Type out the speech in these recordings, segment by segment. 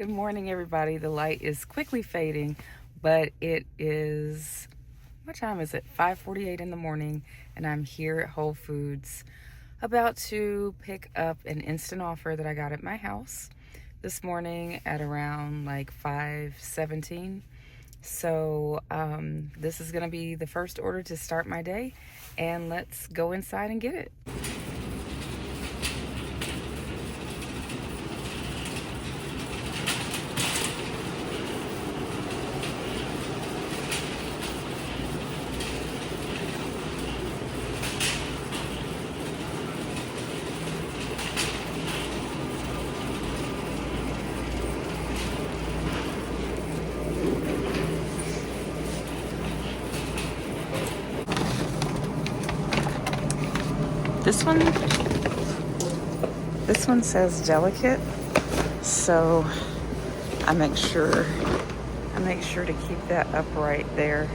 Good morning, everybody. The light is quickly fading, but it is, what time is it? 5:48 in the morning, and I'm here at Whole Foods about to pick up an instant offer that I got at my house this morning at around like 5:17. So this is going to be the first order to start my day, and let's go inside and get it. This one says delicate, so I make sure to keep that upright there,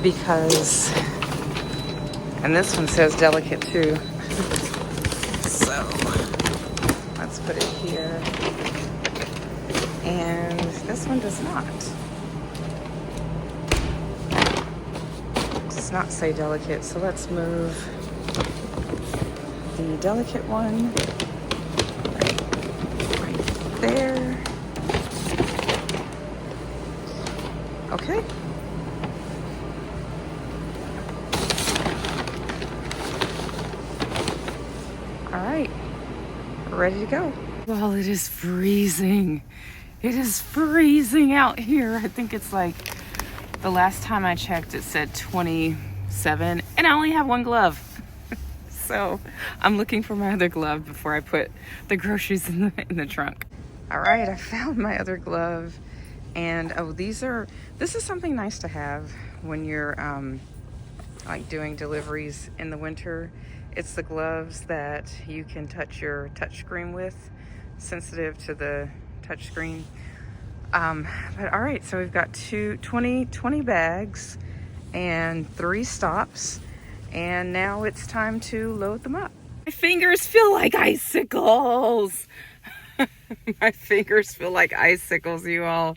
because, and this one says delicate too. So let's put it here, and this one does not say delicate, so let's move the delicate one right there. Okay. All right, we're ready to go. Well, it is freezing. It is freezing out here. I think it's like, the last time I checked, it said 27, and I only have one glove. So I'm looking for my other glove before I put the groceries in the trunk. All right, I found my other glove, and this is something nice to have when you're like doing deliveries in the winter. It's the gloves that you can touch your touchscreen with, sensitive to the touchscreen. But all right, so we've got 20 bags and 3 stops, and now it's time to load them up. My fingers feel like icicles. My fingers feel like icicles, you all.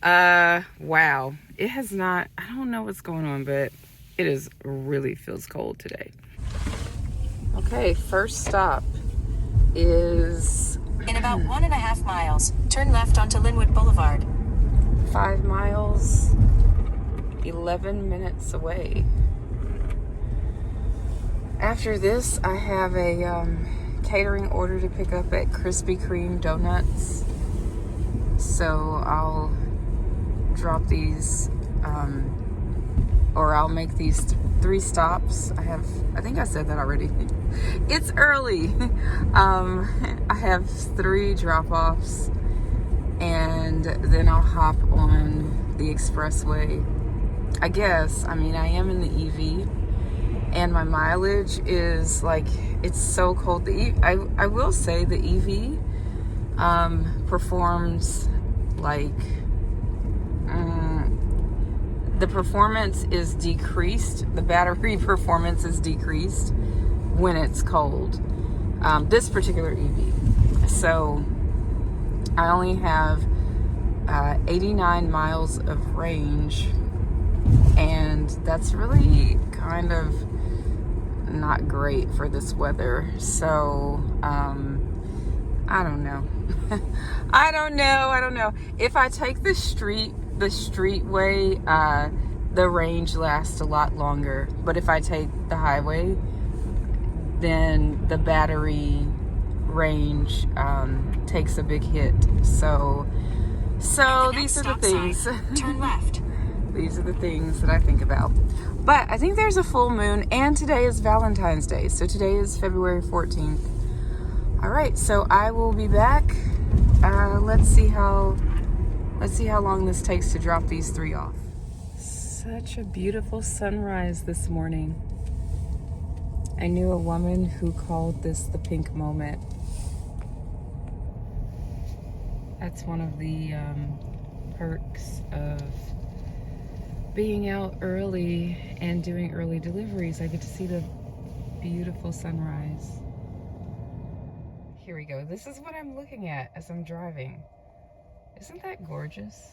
Wow. It has not, I don't know what's going on, but it really feels cold today. Okay, first stop is... In about 1.5 miles, turn left onto Linwood Boulevard. 5 miles, 11 minutes away. After this, I have a catering order to pick up at Krispy Kreme Donuts. So I'll drop these, or I'll make these 3 stops. I think I said that already. It's early. I have 3 drop-offs, and then I'll hop on the expressway. I guess, I am in the EV, and my mileage is like, it's so cold. I will say the EV performs like, the performance is decreased. The battery performance is decreased when it's cold. This particular EV. So I only have 89 miles of range, and that's really kind of not great for this weather. So I don't know. I don't know. If I take the street way, the range lasts a lot longer. But if I take the highway, then the battery range takes a big hit. So these are the things. Turn left. These are the things that I think about. But I think there's a full moon, and today is Valentine's Day. So today is February 14th. All right, so I will be back. Let's see how long this takes to drop these 3 off. Such a beautiful sunrise this morning. I knew a woman who called this the pink moment. That's one of the perks of being out early and doing early deliveries. I get to see the beautiful sunrise. Here here we go. This is what I'm looking at as I'm driving. Isn't that gorgeous?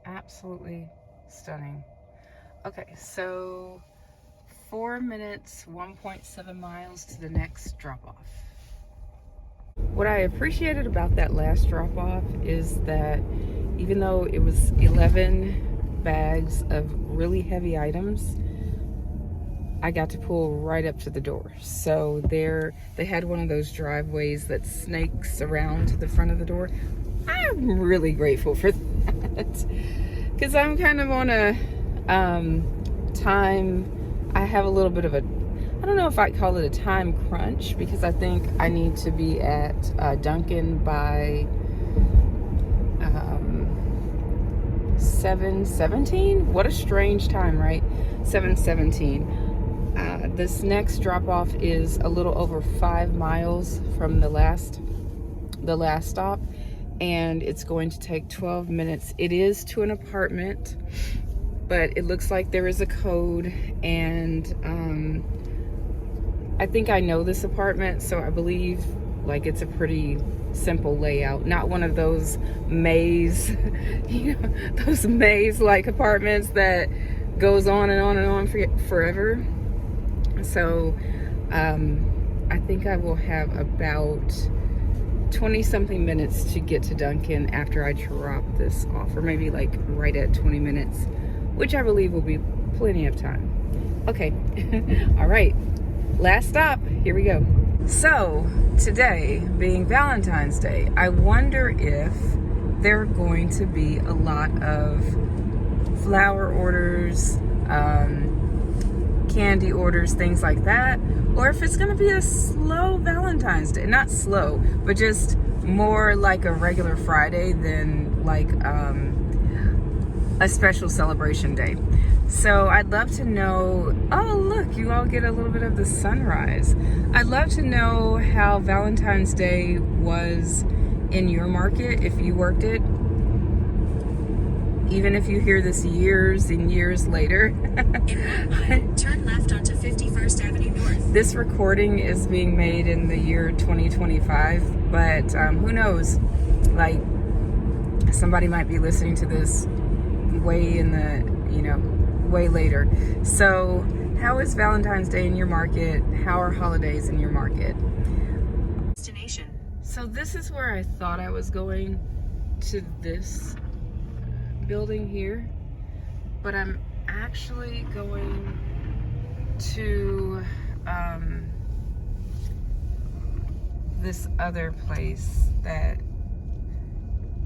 Absolutely stunning. Okay, so 4 minutes, 1.7 miles to the next drop-off. What I appreciated about that last drop-off is that even though it was 11 bags of really heavy items, I got to pull right up to the door. So they had one of those driveways that snakes around to the front of the door. I'm really grateful for that because I'm kind of on a time. I have a little bit of a, I don't know if I'd call it a time crunch, because I think I need to be at Dunkin' by 7:17. What a strange time, right? 7:17. This next drop off is a little over 5 miles from the last stop, and it's going to take 12 minutes. It is to an apartment, but it looks like there is a code, and I think I know this apartment, so I believe like it's a pretty simple layout, not one of those maze, those maze like apartments that goes on and on and on forever. So I think I will have about 20 something minutes to get to Dunkin' after I drop this off, or maybe like right at 20 minutes, which I believe will be plenty of time. Okay. All right, last stop, here we go. So today being Valentine's Day, I wonder if there are going to be a lot of flower orders, candy orders, things like that, or if it's going to be a slow Valentine's Day. Not slow, but just more like a regular Friday than like a special celebration day. So I'd love to know, oh look, you all get a little bit of the sunrise. I'd love to know how Valentine's Day was in your market, if you worked it. Even if you hear this years and years later. In 1 mile, turn left onto 51st Avenue North. This recording is being made in the year 2025, but who knows? Like, somebody might be listening to this way in the, way later. So how is Valentine's Day in your market? How are holidays in your market? Destination. So this is where I thought I was going, to this building here, but I'm actually going to this other place that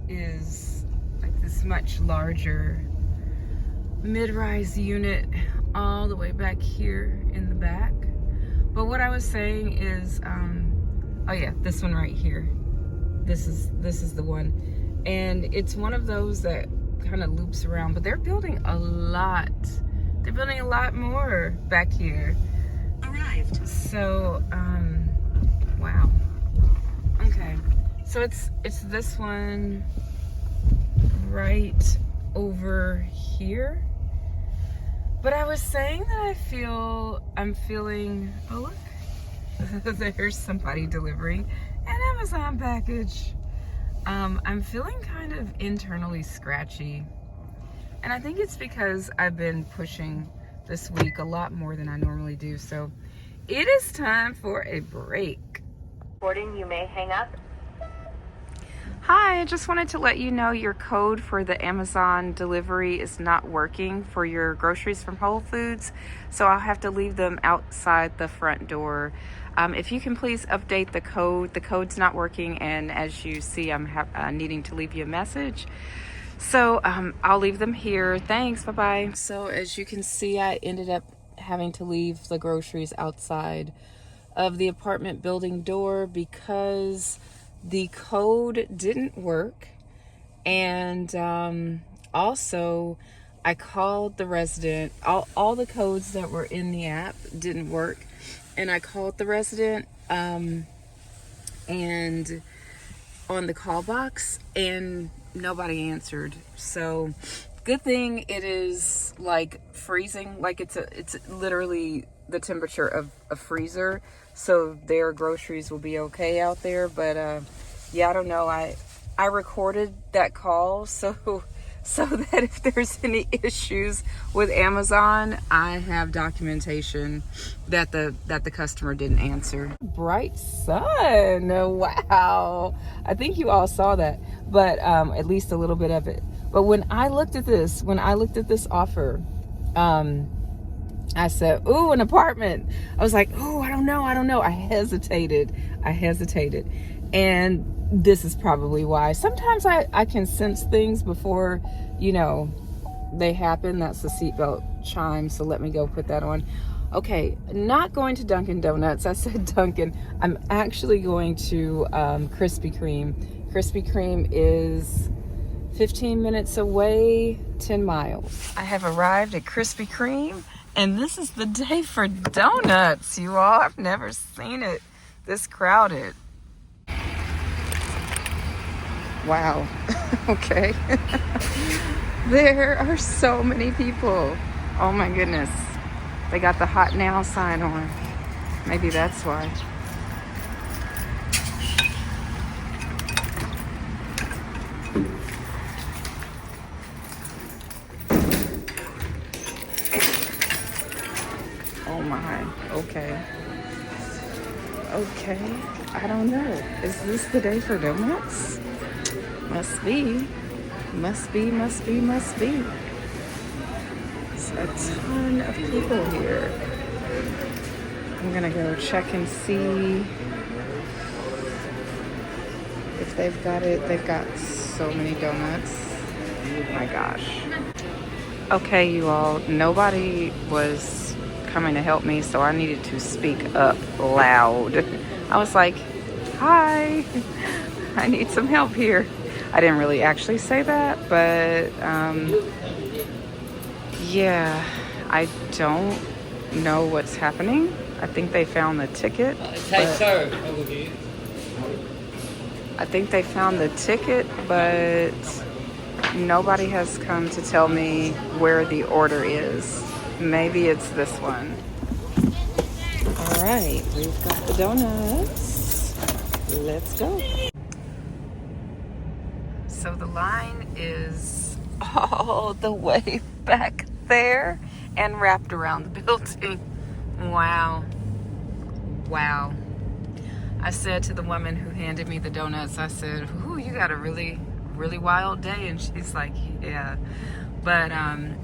is like this much larger mid-rise unit all the way back here in the back. But what I was saying is oh yeah, this one right here, this is the one, and it's one of those that kind of loops around, but they're building a lot more back here. Arrived. So wow. Okay, so it's this one right over here. But I was saying that I'm feeling, oh look, there's somebody delivering an Amazon package. I'm feeling kind of internally scratchy, and I think it's because I've been pushing this week a lot more than I normally do. So it is time for a break. Recording, you may hang up. Hi, I just wanted to let you know your code for the Amazon delivery is not working for your groceries from Whole Foods, so I'll have to leave them outside the front door. If you can please update the code. The code's not working, and as you see, I'm needing to leave you a message. So I'll leave them here. Thanks, bye-bye. So as you can see, I ended up having to leave the groceries outside of the apartment building door because the code didn't work, and also I called the resident. All the codes that were in the app didn't work, and I called the resident and on the call box, and nobody answered. So good thing it is like freezing, like it's literally the temperature of a freezer, so their groceries will be okay out there. But yeah, I don't know. I recorded that call so that if there's any issues with Amazon, I have documentation that the customer didn't answer. Bright sun. Wow. I think you all saw that, but at least a little bit of it. But when I looked at this offer, I said, ooh, an apartment. I was like, ooh, I don't know. I hesitated. And this is probably why. Sometimes I can sense things before, they happen. That's the seatbelt chime. So let me go put that on. Okay, not going to Dunkin' Donuts. I said Dunkin'. I'm actually going to Krispy Kreme. Krispy Kreme is 15 minutes away, 10 miles. I have arrived at Krispy Kreme, and this is the day for donuts, you all. I've never seen it this crowded. Wow. Okay. There are so many people. Oh my goodness. They got the hot now sign on. Maybe that's why. Oh my. Okay. I don't know. Is this the day for donuts? Must be. It's a ton of people here. I'm gonna go check and see if they've got it. They've got so many donuts. Oh my gosh. Okay, you all, nobody was coming to help me, so I needed to speak up loud. I was like, hi, I need some help here. I didn't really actually say that, but yeah, I don't know what's happening. I think they found the ticket. But nobody has come to tell me where the order is. Maybe it's this one. All right, we've got the donuts. Let's go. So the line is all the way back there and wrapped around the building. Wow. I said to the woman who handed me the donuts, I said, ooh, you got a really, really wild day. And she's like, yeah. But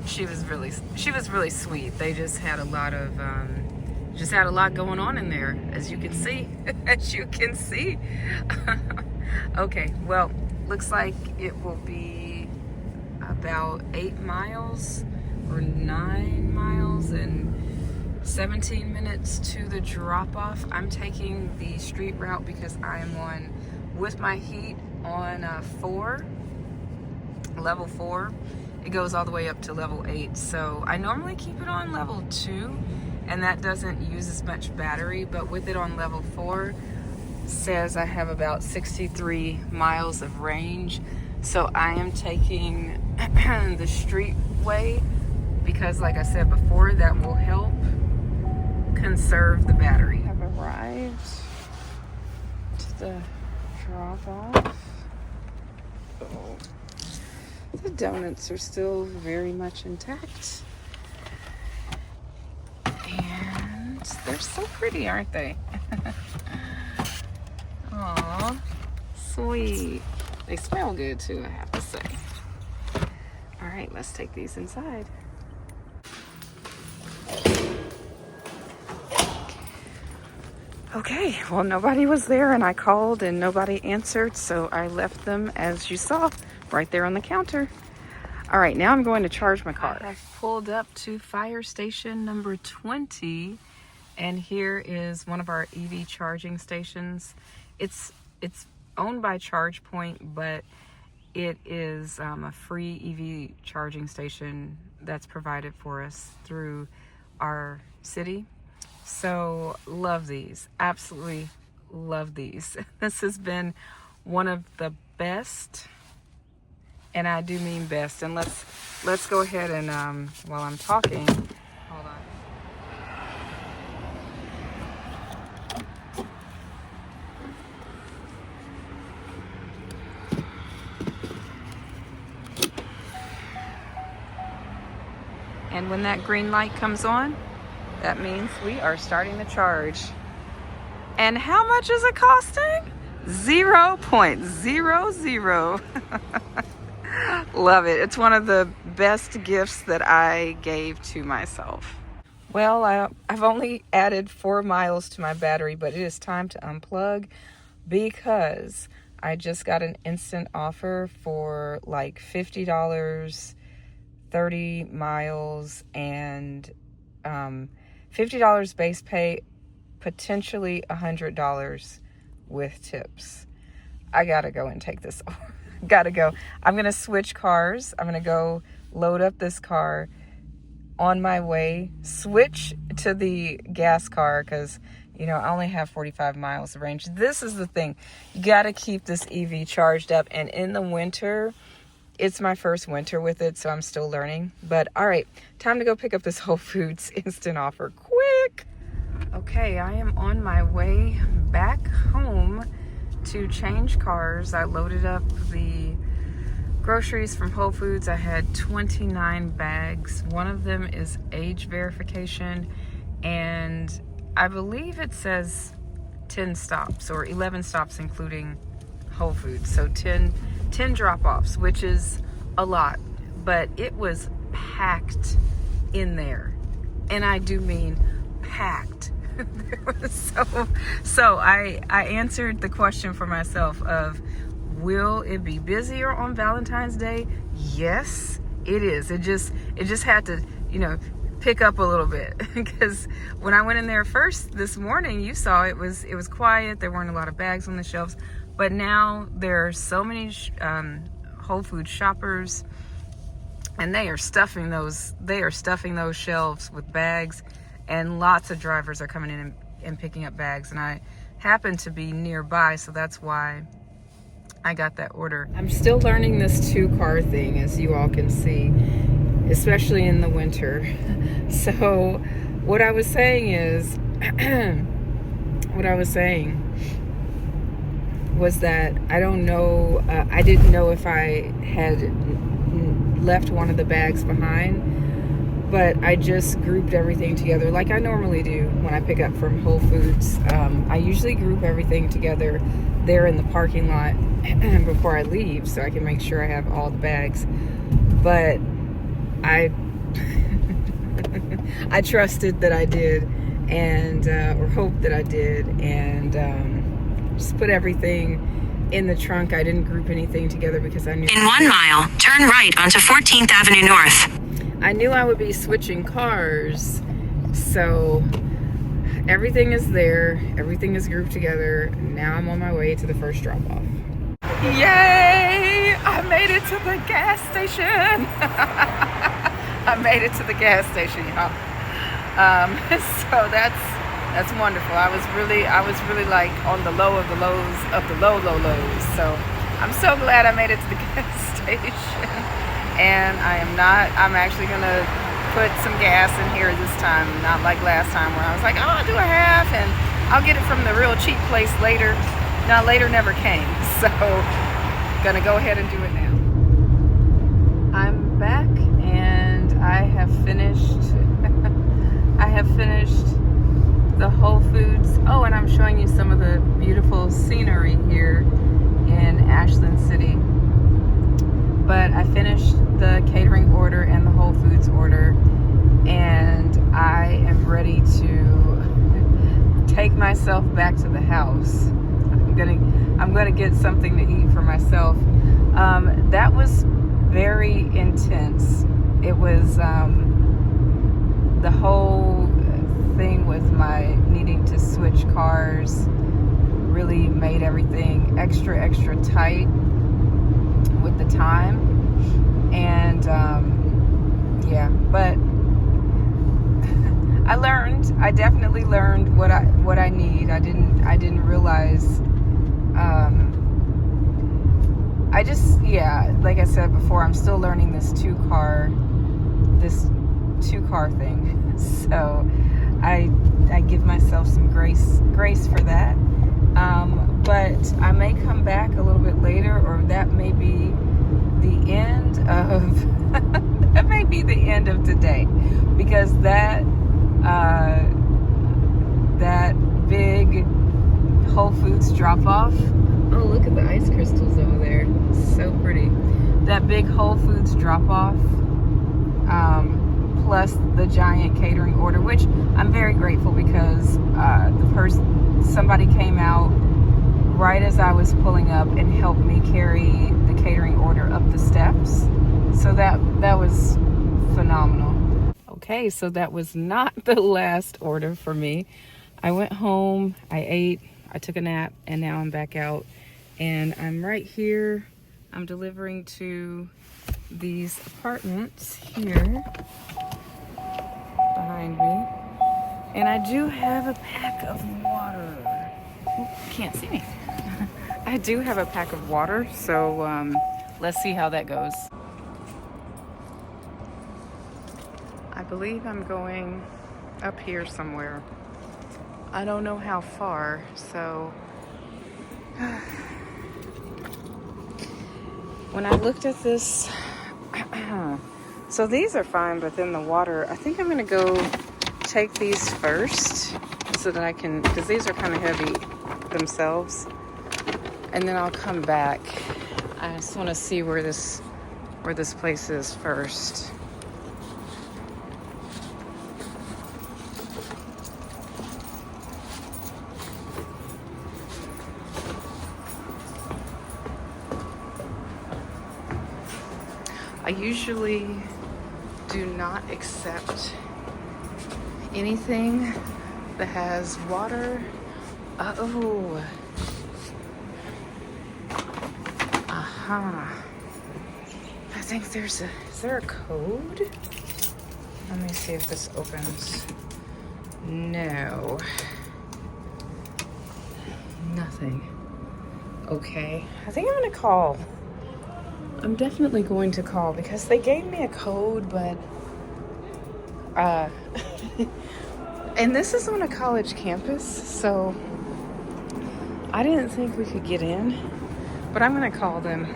she was really sweet. They just had a lot going on in there, as you can see. Okay, well, looks like it will be about 8 miles or 9 miles and 17 minutes to the drop-off. I'm taking the street route because I am with my heat on level 4. It goes all the way up to level 8. So I normally keep it on level 2, and that doesn't use as much battery, but with it on level 4, says I have about 63 miles of range. So I am taking the street way because, like I said before, that will help conserve the battery. I've arrived to the drop-off. Oh, the donuts are still very much intact. And they're so pretty, aren't they? Aw, sweet. They smell good too, I have to say. All right, let's take these inside. Okay, well, nobody was there, and I called and nobody answered, so I left them, as you saw, right there on the counter. All right, now I'm going to charge my car. I pulled up to fire station number 20, and here is one of our EV charging stations. It's owned by ChargePoint, but it is a free EV charging station that's provided for us through our city. So love these, absolutely love these. This has been one of the best, and I do mean best. And let's go ahead and while I'm talking, hold on. And when that green light comes on, that means we are starting the charge. And how much is it costing? 0.00. Love it. It's one of the best gifts that I gave to myself. Well, I've only added 4 miles to my battery, but it is time to unplug because I just got an instant offer for like $50, 30 miles, and $50 base pay, potentially $100 with tips. I gotta go and take this. Gotta go. I'm gonna switch cars. I'm gonna go load up this car. On my way, switch to the gas car because, you know, I only have 45 miles of range. This is the thing. You got to keep this EV charged up. And in the winter, it's my first winter with it, so I'm still learning. But all right, time to go pick up this Whole Foods instant offer. Quick. Okay, I am on my way back home to change cars. I loaded up the groceries from Whole Foods. I had 29 bags. One of them is age verification, and I believe it says 10 stops or 11 stops including Whole Foods. So 10 drop-offs, which is a lot, but it was packed in there. And I do mean packed. So I answered the question for myself of, will it be busier on Valentine's Day? Yes, it is. It just had to, you know, pick up a little bit because when I went in there first this morning, you saw it was quiet. There weren't a lot of bags on the shelves, but now there are so many Whole Foods shoppers, and they are stuffing those shelves with bags, and lots of drivers are coming in and picking up bags. And I happen to be nearby, so that's why I got that order. I'm still learning this 2-car thing, as you all can see, especially in the winter. So what I was saying was that I don't know, I didn't know if I had left one of the bags behind, but I just grouped everything together like I normally do when I pick up from Whole Foods. I usually group everything together there in the parking lot before I leave so I can make sure I have all the bags. But I trusted that I did, and or hoped that I did, and just put everything in the trunk. I didn't group anything together because I knew In 1 mile, turn right onto 14th Avenue North. I knew I would be switching cars, so everything is there, everything is grouped together. Now I'm on my way to the first drop-off. Yay! I made it to the gas station. I made it to the gas station, y'all. So that's wonderful. I was really like on the low of the lows of the lows. So I'm so glad I made it to the gas station. And I'm actually gonna put some gas in here this time, not like last time where I was like, oh, I'll do a half and I'll get it from the real cheap place later. No, later never came. So gonna go ahead and do it now. I'm back and I have finished the Whole Foods. Oh, and I'm showing you some of the beautiful scenery here in Ashland City. But I finished the catering order and the Whole Foods order, and I am ready to take myself back to the house. I'm gonna get something to eat for myself. That was very intense. It was the whole thing with my needing to switch cars really made everything extra tight with the time, and yeah, but I definitely learned what I need. I didn't realize, like I said before, I'm still learning this two car thing. So I give myself some grace for that. But I may come back a little bit later, or that may be the end of the end of today, because that big Whole Foods drop off. Oh, look at the ice crystals over there. So pretty. That big Whole Foods drop off, plus the giant catering order, which I'm very grateful, because somebody came out right as I was pulling up and helped me carry the catering order up the steps. So that was phenomenal. Okay, so that was not the last order for me. I went home, I ate, I took a nap, and now I'm back out. And I'm right here. I'm delivering to these apartments here behind me. And I do have a pack of water. Ooh, can't see me. I do have a pack of water, so let's see how that goes. I believe I'm going up here somewhere. I don't know how far, so when I looked at this, so these are fine, but then the water, I think I'm gonna go take these first so that I can, because these are kind of heavy themselves, and then I'll come back. I just want to see where this place is first. I usually do not accept anything that has water. Oh. Aha. I think is there a code? Let me see if this opens. No. Nothing. Okay. I think I'm gonna call. I'm definitely going to call, because they gave me a code, but and this is on a college campus, so I didn't think we could get in, but I'm gonna call them.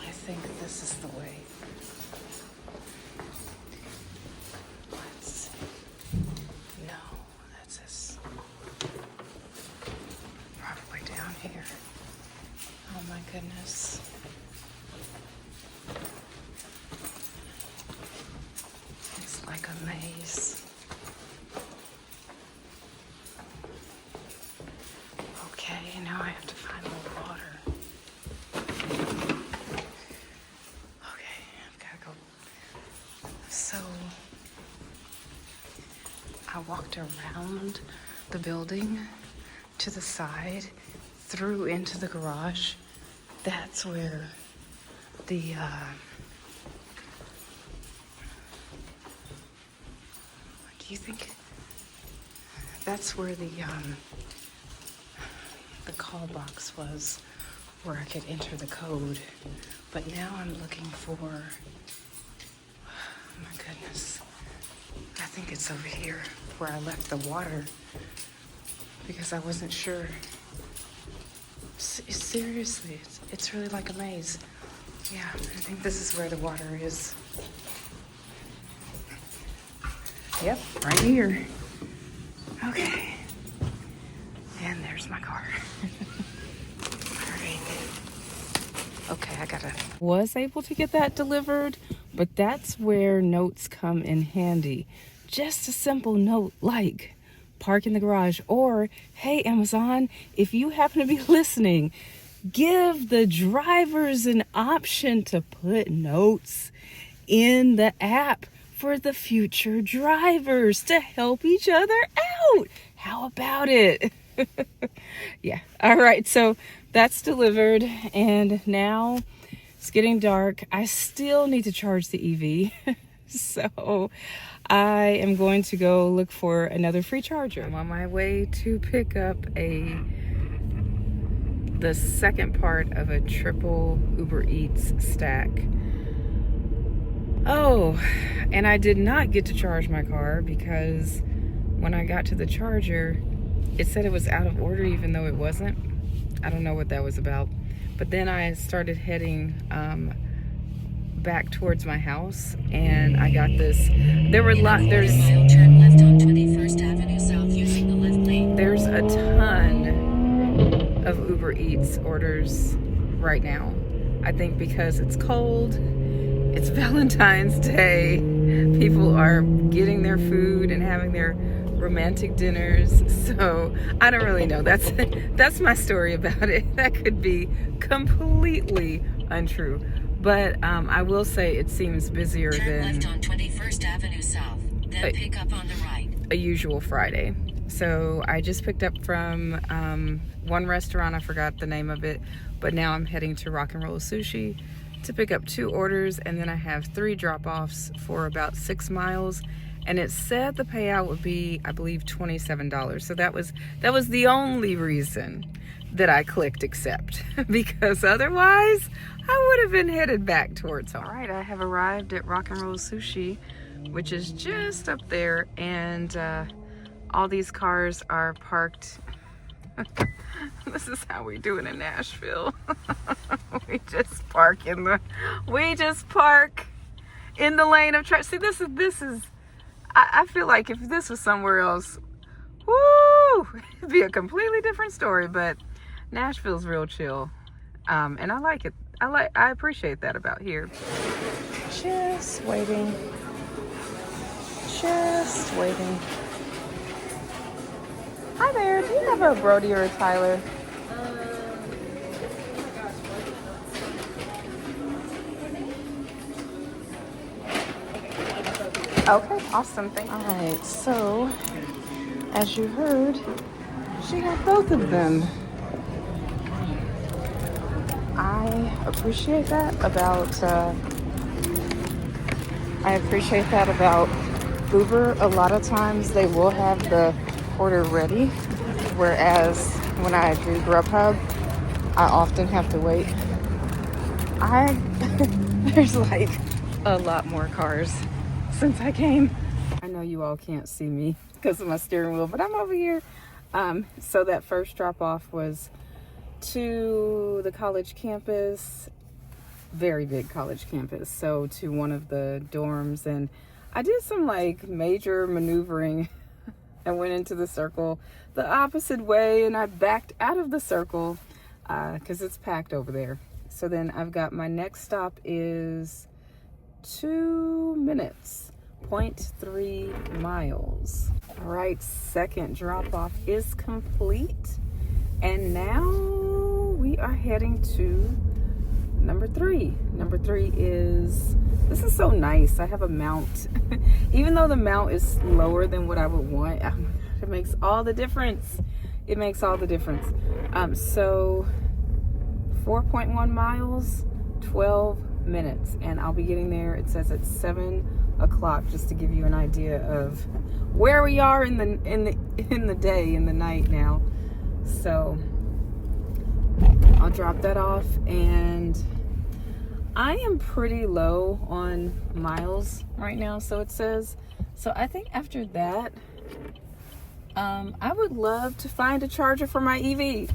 I think this is the way. No, that's this. Probably down here. Oh my goodness. It's like a maze. Okay, now I have to find more water. Okay, I've got to go. So I walked around the building to the side, through into the garage. That's where the do you think that's where the call box was, where I could enter the code? But now I'm looking for, oh my goodness, I think it's over here where I left the water, because I wasn't sure. Seriously, it's really like a maze. Yeah, I think this is where the water is. Yep, right here. Okay. And there's my car. All right. Okay, was able to get that delivered, but that's where notes come in handy. Just a simple note like, park in the garage, or hey Amazon, if you happen to be listening, give the drivers an option to put notes in the app for the future drivers to help each other out. How about it? Yeah. All right, so that's delivered, and now it's getting dark. I still need to charge the EV. So I am going to go look for another free charger. I'm on my way to pick up the second part of a triple Uber Eats stack. Oh, and I did not get to charge my car because when I got to the charger, it said it was out of order even though it wasn't. I don't know what that was about. But then I started heading back towards my house, and I got this. There were there's turn left on 21st Avenue South using the left lane. There's a ton of Uber Eats orders right now. I think because it's cold, it's Valentine's Day, people are getting their food and having their romantic dinners. So I don't really know. That's my story about it. That could be completely untrue. But I will say it seems busier Turn than left on 21st Avenue South, then pick up on the right. A usual Friday. So I just picked up from one restaurant, I forgot the name of it, but now I'm heading to Rock and Roll Sushi to pick up 2 orders, and then I have 3 drop-offs for about 6 miles, and it said the payout would be, I believe, $27. So that was the only reason that I clicked accept, because otherwise I would have been headed back towards home. All right, I have arrived at Rock and Roll Sushi, which is just up there, and all these cars are parked. This is how we do it in Nashville. we just park in the lane of traffic. See, this is I feel like if this was somewhere else, woo, it'd be a completely different story, but Nashville's real chill. And I like it. I appreciate that about here. Just waiting. Hi there, do you have a Brody or a Tyler? Okay, awesome, thank you. All right, so as you heard, she had both of them. I appreciate that about Uber. A lot of times they will have the order ready, whereas when I do Grubhub, I often have to wait. There's like a lot more cars since I came. I know you all can't see me because of my steering wheel, but I'm over here. So that first drop off was to the college campus, very big college campus, so to one of the dorms, and I did some like major maneuvering. I went into the circle the opposite way, and I backed out of the circle because it's packed over there. So then I've got my next stop is 2 minutes, 0.3 miles. All right, second drop off is complete, and now we are heading to number 3. Number 3 is, this is so nice. I have a mount. Even though the mount is lower than what I would want, it makes all the difference. It makes all the difference. So 4.1 miles, 12 minutes, and I'll be getting there. It says at 7 o'clock, just to give you an idea of where we are in the day, in the night now. So I'll drop that off, and I am pretty low on miles right now, so it says. So I think after that, I would love to find a charger for my EV.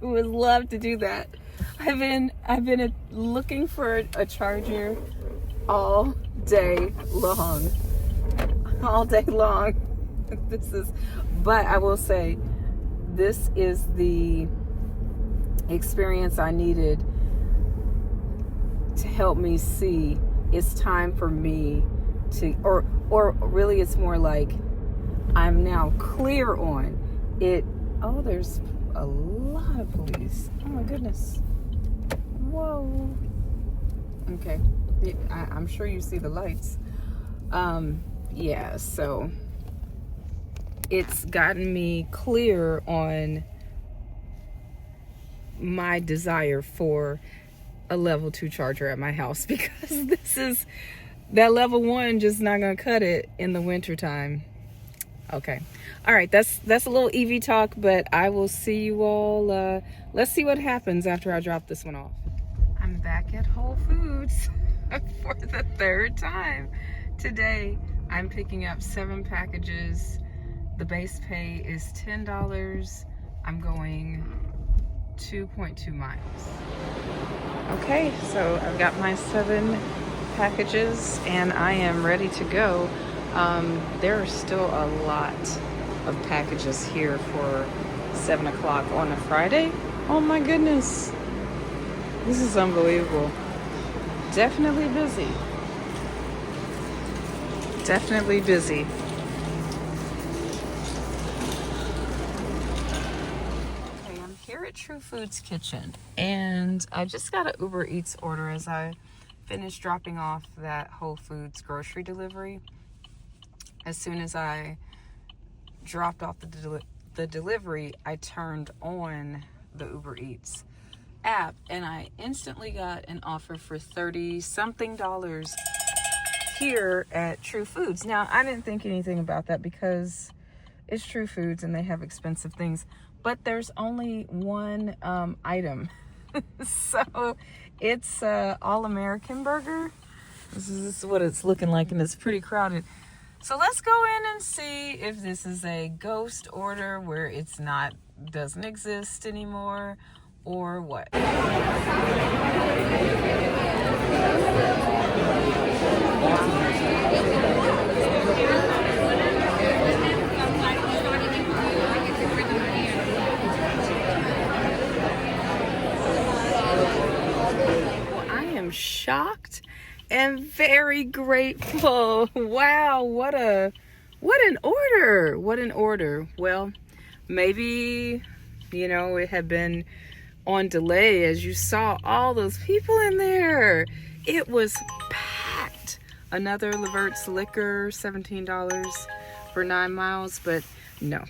Would love to do that. I've been looking for a charger all day long. But I will say, this is the experience I needed to help me see it's time for me to, or really it's more like I'm now clear on it. Oh, there's a lot of police. Oh my goodness. Whoa. Okay. Yeah, I'm sure you see the lights. Yeah, so it's gotten me clear on my desire for a level 2 charger at my house, because that level 1 just not gonna cut it in the winter time. Okay, all right, that's a little EV talk, but I will see you all. Let's see what happens after I drop this one off. I'm back at Whole Foods. for the third time today. I'm picking up 7 packages. The base pay is $10. I'm going 2.2 miles. Okay, so I've got my 7 packages and I am ready to go. There are still a lot of packages here for 7 o'clock on a Friday. Oh my goodness. This is unbelievable. Definitely busy. Definitely busy. Okay, I'm here at True Foods Kitchen and I just got an Uber Eats order as I finished dropping off that Whole Foods grocery delivery. As soon as I dropped off the delivery, I turned on the Uber Eats app and I instantly got an offer for $30-something here at True Foods. Now, I didn't think anything about that because it's True Foods and they have expensive things, but there's only one item. So it's a all-American burger. This is what it's looking like, and it's pretty crowded. So let's go in and see if this is a ghost order where it's not, doesn't exist anymore, or what. I am shocked and very grateful. Wow, what an order. What an order. Well, maybe, it had been on delay as you saw all those people in there. It was packed. Another Levert's liquor, $17 for 9 miles, but no.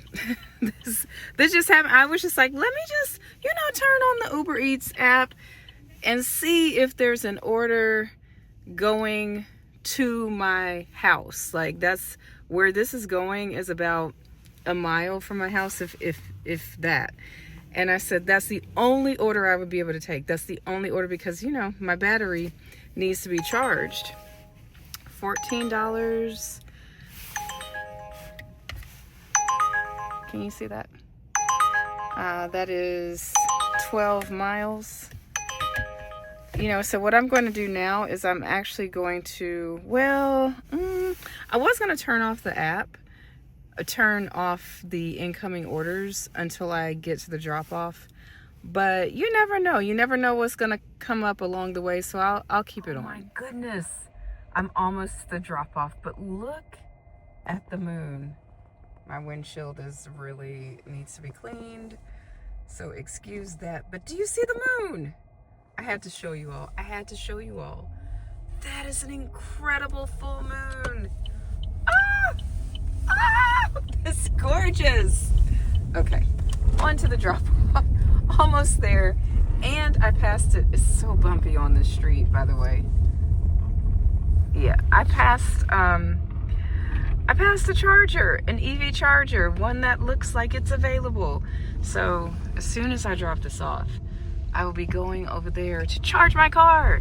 this just happened. I was just like, let me just, turn on the Uber Eats app and see if there's an order going to my house. Like, that's where this is going, is about a mile from my house, if that. And I said, that's the only order I would be able to take. That's the only order because, my battery needs to be charged. $14. Can you see that? That is 12 miles. So what I'm going to do now is I'm actually going to, I was going to turn off the app, turn off the incoming orders until I get to the drop-off. But you never know. You never know what's going to come up along the way, so I'll keep it on. Oh my goodness. I'm almost to the drop-off, but look at the moon. My windshield needs to be cleaned, so excuse that. But do you see the moon? I had to show you all. That is an incredible full moon. It's gorgeous. Okay, on to the drop-off. Almost there. And I passed it. It's so bumpy on this street, by the way. Yeah, I passed a charger, an EV charger, one that looks like it's available. So as soon as I drop this off, I will be going over there to charge my car.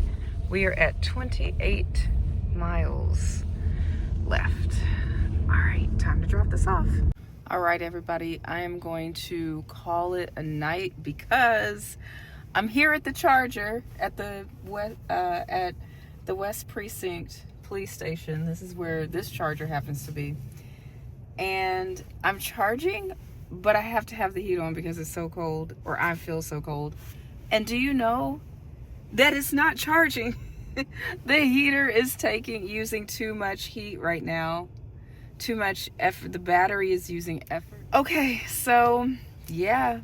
We are at 28 miles left. All right, time to drop this off. All right, everybody, I am going to call it a night because I'm here at the charger at the West Precinct Police Station. This is where this charger happens to be. And I'm charging, but I have to have the heat on because it's so cold, or I feel so cold. And do you know that it's not charging? The heater is using too much heat right now. Too much effort. The battery is using effort. Okay, so yeah.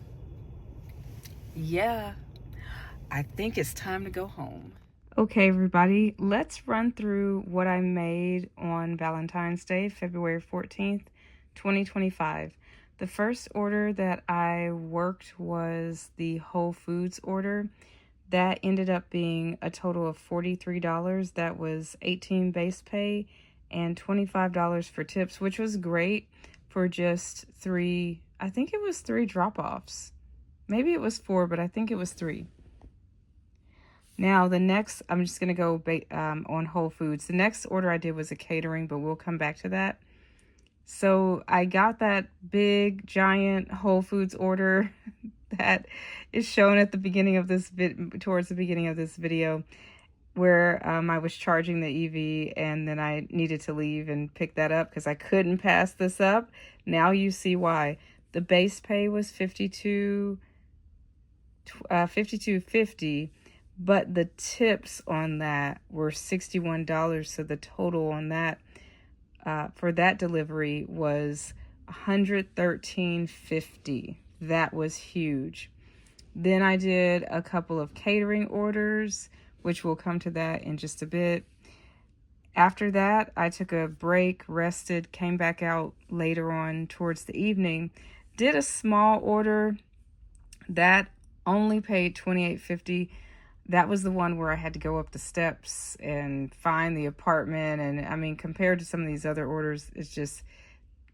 I think it's time to go home. Okay, everybody, let's run through what I made on Valentine's Day, February 14th, 2025. The first order that I worked was the Whole Foods order. That ended up being a total of $43. That was $18 base pay and $25 for tips, which was great for just 3, I think it was 3 drop-offs. Maybe it was 4, but I think it was 3. Now the next, I'm just going to go on Whole Foods. The next order I did was a catering, but we'll come back to that. So I got that big giant Whole Foods order that is shown at the beginning of this towards the beginning of this video, where I was charging the EV and then I needed to leave and pick that up because I couldn't pass this up. Now you see why. The base pay was $52.50, but the tips on that were $61. So the total on that for that delivery was $113.50. That was huge. Then I did a couple of catering orders, which we'll come to that in just a bit. After that, I took a break, rested, came back out later on towards the evening, did a small order that only paid $28.50. That was the one where I had to go up the steps and find the apartment. And I mean, compared to some of these other orders, it's just,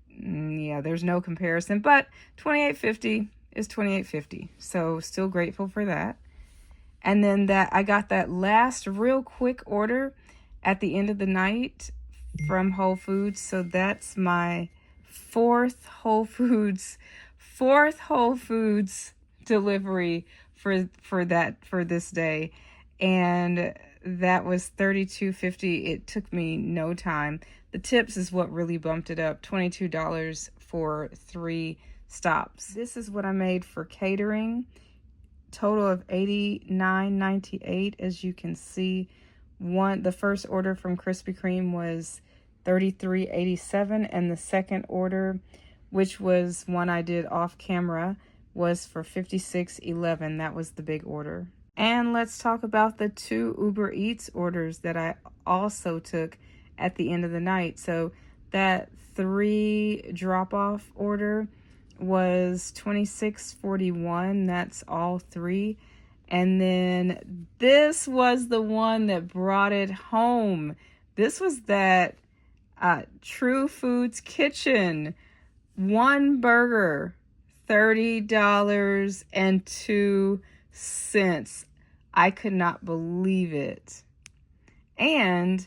yeah, there's no comparison. But $28.50 is $28.50. So still grateful for that. And then I got that last real quick order at the end of the night from Whole Foods. So that's my fourth Whole Foods delivery for this day, and that was $32.50. It took me no time. The tips is what really bumped it up. $22 for 3 stops. This is what I made for catering. Total of $89.98. As you can see, the first order from Krispy Kreme was $33.87, and the second order, which was one I did off camera, was for $56.11. That was the big order. And let's talk about the 2 Uber Eats orders that I also took at the end of the night. So that 3 drop-off order was $26.41. That's all 3. And then this was the one that brought it home. This was that True Foods Kitchen 1 burger, $30.02. I could not believe it. And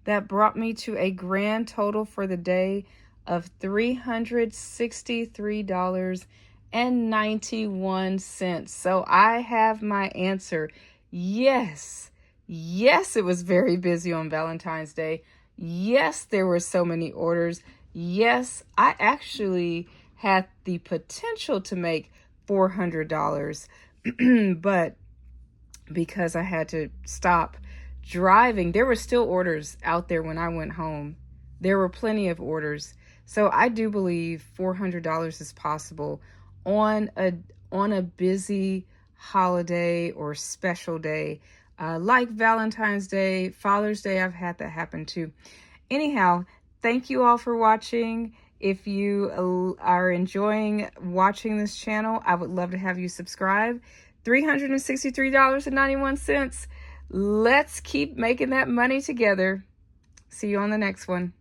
that brought me to a grand total for the day of $363.91. So I have my answer. Yes, it was very busy on Valentine's Day. Yes, there were so many orders. Yes, I actually had the potential to make $400, but because I had to stop driving, there were still orders out there when I went home. There were plenty of orders. So I do believe $400 is possible on a busy holiday or special day, like Valentine's Day, Father's Day. I've had that happen too. Anyhow, thank you all for watching. If you are enjoying watching this channel, I would love to have you subscribe. $363.91. Let's keep making that money together. See you on the next one.